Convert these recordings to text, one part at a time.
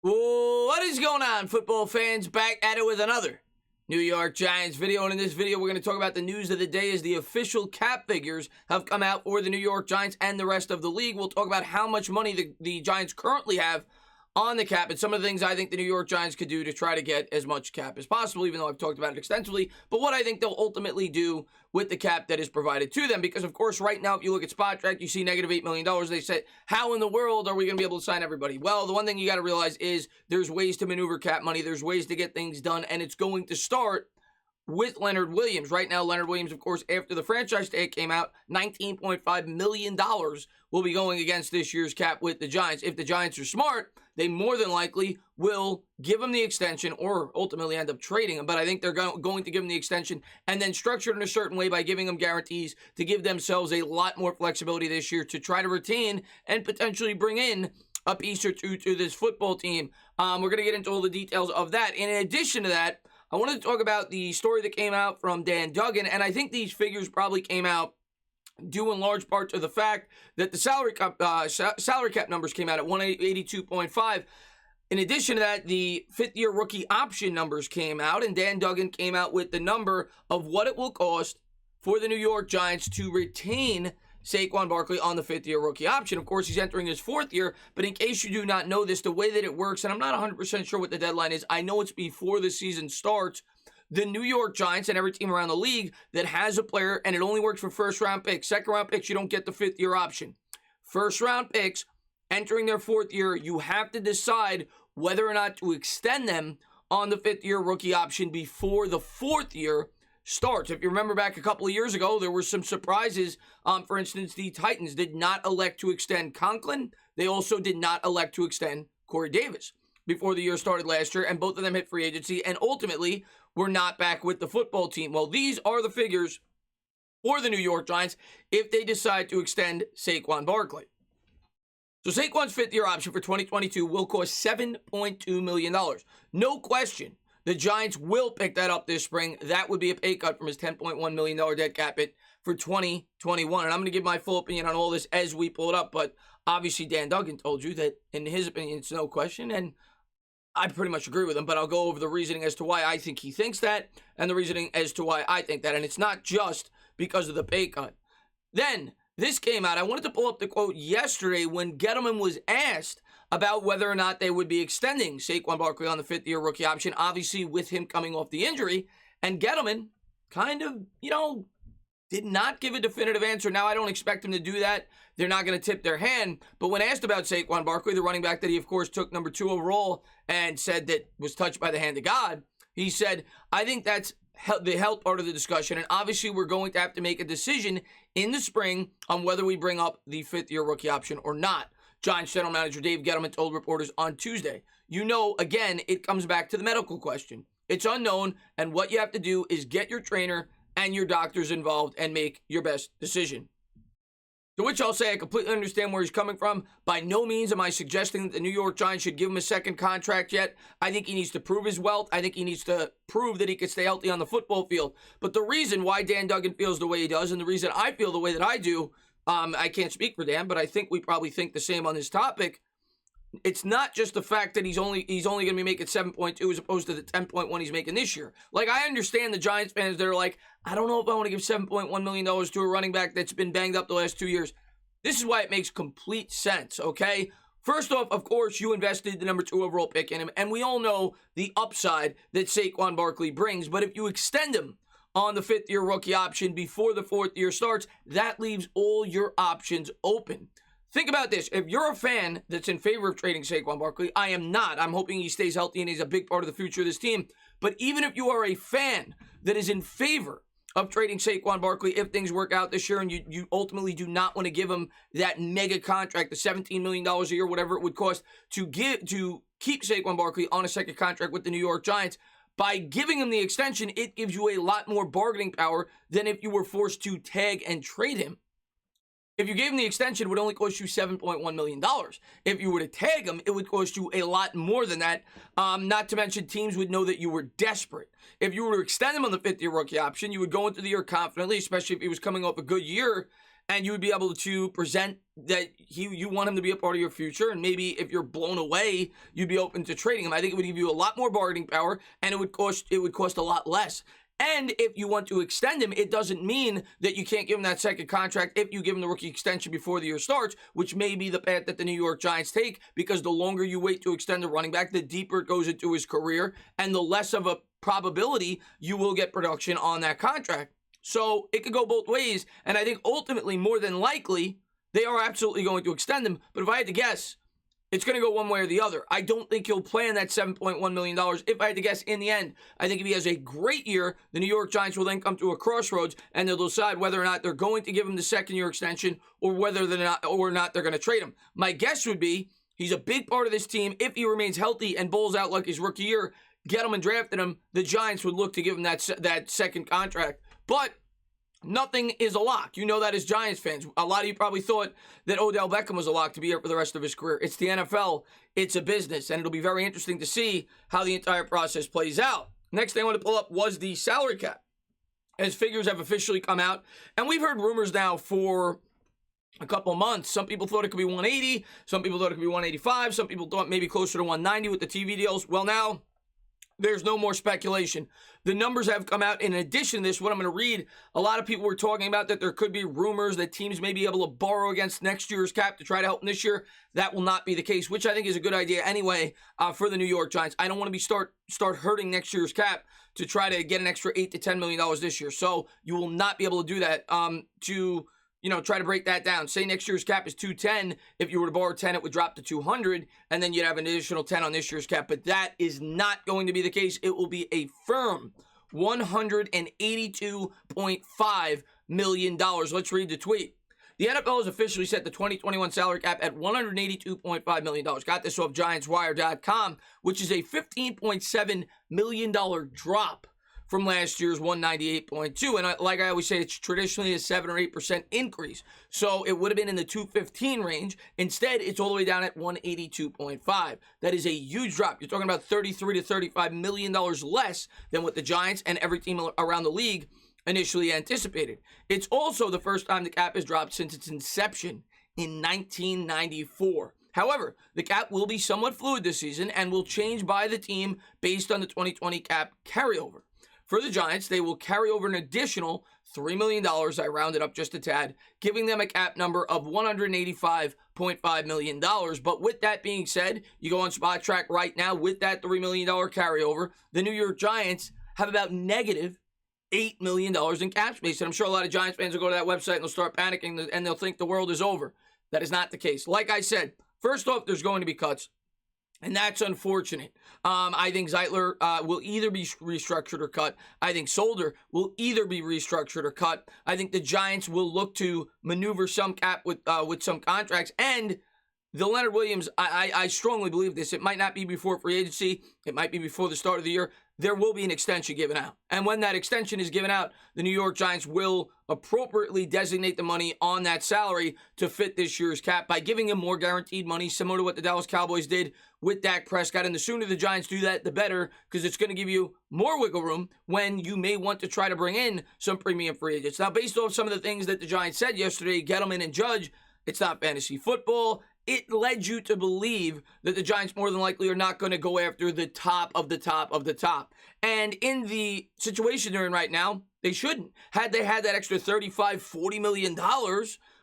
What is going on, football fans? Back at it with another New York Giants video. And in this video, we're going to talk about the news of the day as the official cap figures have come out for the New York Giants and the rest of the league. We'll talk about how much money the Giants currently have on the cap and some of the things I think the New York Giants could do to try to get as much cap as possible, even though I've talked about it extensively, but what I think they'll ultimately do with the cap that is provided to them. Because, of course, right now, if you look at Spot Track, you see negative $8 million. They say, how in the world are we going to be able to sign everybody? Well, the one thing you got to realize is there's ways to maneuver cap money. There's ways to get things done, and it's going to start with Leonard Williams. Right now, Leonard Williams, of course, after the franchise tag came out, $19.5 million will be going against this year's cap with the Giants. If the Giants are smart, they more than likely will give him the extension or ultimately end up trading him. But I think they're going to give him the extension and then structure it in a certain way by giving him guarantees to give themselves a lot more flexibility this year to try to retain and potentially bring in a piece or two to this football team. We're going to get into all the details of that. And in addition to that, I wanted to talk about the story that came out from Dan Duggan, and I think these figures probably came out due in large part to the fact that the salary cap numbers came out at 182.5. In addition to that, the fifth-year rookie option numbers came out, and Dan Duggan came out with the number of what it will cost for the New York Giants to retain Saquon Barkley on the fifth-year rookie option. Of course, he's entering his fourth year, but in case you do not know this, the way that it works, and I'm not 100% sure what the deadline is, I know it's before the season starts, the New York Giants and every team around the league that has a player, and it only works for first-round picks. Second-round picks, you don't get the fifth-year option. First-round picks, entering their fourth year, you have to decide whether or not to extend them on the fifth-year rookie option before the fourth year starts. If you remember back a couple of years ago, there were some surprises. For instance, the Titans did not elect to extend Conklin. They also did not elect to extend Corey Davis before the year started last year, and both of them hit free agency and ultimately were not back with the football team. Well, these are the figures for the New York Giants if they decide to extend Saquon Barkley. So Saquon's fifth-year option for 2022 will cost $7.2 million. No question. The Giants will pick that up this spring. That would be a pay cut from his $10.1 million dead cap hit for 2021. And I'm going to give my full opinion on all this as we pull it up. But obviously, Dan Duggan told you that, in his opinion, it's no question. And I pretty much agree with him. But I'll go over the reasoning as to why I think he thinks that and the reasoning as to why I think that. And it's not just because of the pay cut. Then, this came out. I wanted to pull up the quote yesterday when Gettleman was asked about whether or not they would be extending Saquon Barkley on the fifth-year rookie option, obviously with him coming off the injury. And Gettleman kind of, did not give a definitive answer. Now, I don't expect him to do that. They're not going to tip their hand. But when asked about Saquon Barkley, the running back that he, of course, took number 2 overall and said that was touched by the hand of God, he said, I think that's the health part of the discussion. And obviously, we're going to have to make a decision in the spring on whether we bring up the fifth-year rookie option or not. Giants general manager Dave Gettleman told reporters on Tuesday. Again, it comes back to the medical question. It's unknown, and what you have to do is get your trainer and your doctors involved and make your best decision. To which I'll say I completely understand where he's coming from. By no means am I suggesting that the New York Giants should give him a second contract yet. I think he needs to prove his wealth. I think he needs to prove that he can stay healthy on the football field. But the reason why Dan Duggan feels the way he does and the reason I feel the way that I do, I can't speak for Dan, but I think we probably think the same on this topic. It's not just the fact that he's only going to be making 7.2 as opposed to the 10.1 he's making this year. Like, I understand the Giants fans that are like, I don't know if I want to give $7.1 million to a running back that's been banged up the last 2 years. This is why it makes complete sense, okay? First off, of course, you invested the number 2 overall pick in him, and we all know the upside that Saquon Barkley brings. But if you extend him on the fifth-year rookie option before the fourth year starts, that leaves all your options open. Think about this. If you're a fan that's in favor of trading Saquon Barkley, I am not. I'm hoping he stays healthy and he's a big part of the future of this team. But even if you are a fan that is in favor of trading Saquon Barkley if things work out this year and you ultimately do not want to give him that mega contract, the $17 million a year, whatever it would cost to keep Saquon Barkley on a second contract with the New York Giants, by giving him the extension, it gives you a lot more bargaining power than if you were forced to tag and trade him. If you gave him the extension, it would only cost you $7.1 million. If you were to tag him, it would cost you a lot more than that. Not to mention, teams would know that you were desperate. If you were to extend him on the fifth-year rookie option, you would go into the year confidently, especially if he was coming off a good year, and you would be able to present that you want him to be a part of your future, and maybe if you're blown away, you'd be open to trading him. I think it would give you a lot more bargaining power, and it would cost a lot less. And if you want to extend him, it doesn't mean that you can't give him that second contract if you give him the rookie extension before the year starts, which may be the path that the New York Giants take, because the longer you wait to extend the running back, the deeper it goes into his career, and the less of a probability you will get production on that contract. So it could go both ways, and I think ultimately, more than likely, they are absolutely going to extend him. But if I had to guess, it's going to go one way or the other. I don't think he'll play in that $7.1 million. If I had to guess in the end, I think if he has a great year, the New York Giants will then come to a crossroads and they'll decide whether or not they're going to give him the second-year extension or whether they're not they're going to trade him. My guess would be he's a big part of this team. If he remains healthy and bowls out like his rookie year, get him and drafted him, the Giants would look to give him that second contract. But nothing is a lock. You know that as Giants fans. A lot of you probably thought that Odell Beckham was a lock to be here for the rest of his career. It's the NFL. It's a business. And it'll be very interesting to see how the entire process plays out. Next thing I want to pull up was the salary cap, as figures have officially come out. And we've heard rumors now for a couple months. Some people thought it could be 180. Some people thought it could be 185. Some people thought maybe closer to 190 with the TV deals. Well, now there's no more speculation. The numbers have come out. In addition to this, what I'm going to read, a lot of people were talking about that there could be rumors that teams may be able to borrow against next year's cap to try to help them this year. That will not be the case, which I think is a good idea anyway for the New York Giants. I don't want to be start hurting next year's cap to try to get an extra $8 to $10 million this year. So you will not be able to do that try to break that down. Say next year's cap is 210. If you were to borrow 10, it would drop to 200, and then you'd have an additional 10 on this year's cap. But that is not going to be the case. It will be a firm $182.5 million. Let's read the tweet. The NFL has officially set the 2021 salary cap at $182.5 million. Got this off GiantsWire.com, which is a $15.7 million drop from last year's 198.2. And like I always say, it's traditionally a 7 or 8% increase. So it would have been in the 215 range. Instead, it's all the way down at 182.5. That is a huge drop. You're talking about $33 to $35 million less than what the Giants and every team around the league initially anticipated. It's also the first time the cap has dropped since its inception in 1994. However, the cap will be somewhat fluid this season and will change by the team based on the 2020 cap carryover. For the Giants, they will carry over an additional $3 million, I rounded up just a tad, giving them a cap number of $185.5 million. But with that being said, you go on Spot Track right now with that $3 million carryover, the New York Giants have about negative $8 million in cap space. And I'm sure a lot of Giants fans will go to that website and they'll start panicking and they'll think the world is over. That is not the case. Like I said, first off, there's going to be cuts. And that's unfortunate. I think Zeitler will either be restructured or cut. I think Solder will either be restructured or cut. I think the Giants will look to maneuver some cap with some contracts. And the Leonard Williams, I strongly believe this. It might not be before free agency. It might be before the start of the year. There will be an extension given out. And when that extension is given out, the New York Giants will appropriately designate the money on that salary to fit this year's cap by giving him more guaranteed money, similar to what the Dallas Cowboys did with Dak Prescott. And the sooner the Giants do that, the better, because it's going to give you more wiggle room when you may want to try to bring in some premium free agents. Now, based on some of the things that the Giants said yesterday, Gettleman and Judge, it's not fantasy football. It led you to believe that the Giants more than likely are not going to go after the top of the top of the top. And in the situation they're in right now, they shouldn't. Had they had that extra $35, $40 million,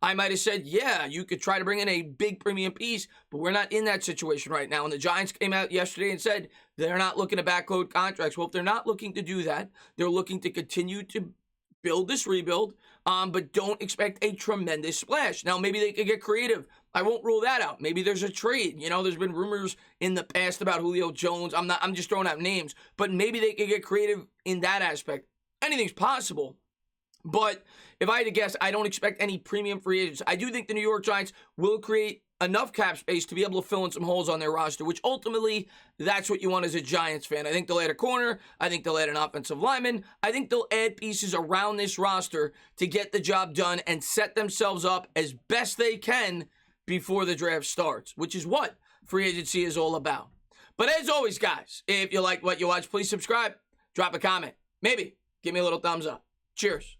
I might have said, yeah, you could try to bring in a big premium piece, but we're not in that situation right now. And the Giants came out yesterday and said they're not looking to backload contracts. Well, if they're not looking to do that, they're looking to continue to build this rebuild, but don't expect a tremendous splash. Now, maybe they could get creative. I won't rule that out. Maybe there's a trade. You know, there's been rumors in the past about Julio Jones. I'm just throwing out names, but maybe they could get creative in that aspect. Anything's possible. But if I had to guess, I don't expect any premium free agents. I do think the New York Giants will create enough cap space to be able to fill in some holes on their roster, which ultimately, that's what you want as a Giants fan. I think they'll add a corner. I think they'll add an offensive lineman. I think they'll add pieces around this roster to get the job done and set themselves up as best they can before the draft starts, which is what free agency is all about. But as always, guys, if you like what you watch, please subscribe, drop a comment, maybe give me a little thumbs up. Cheers.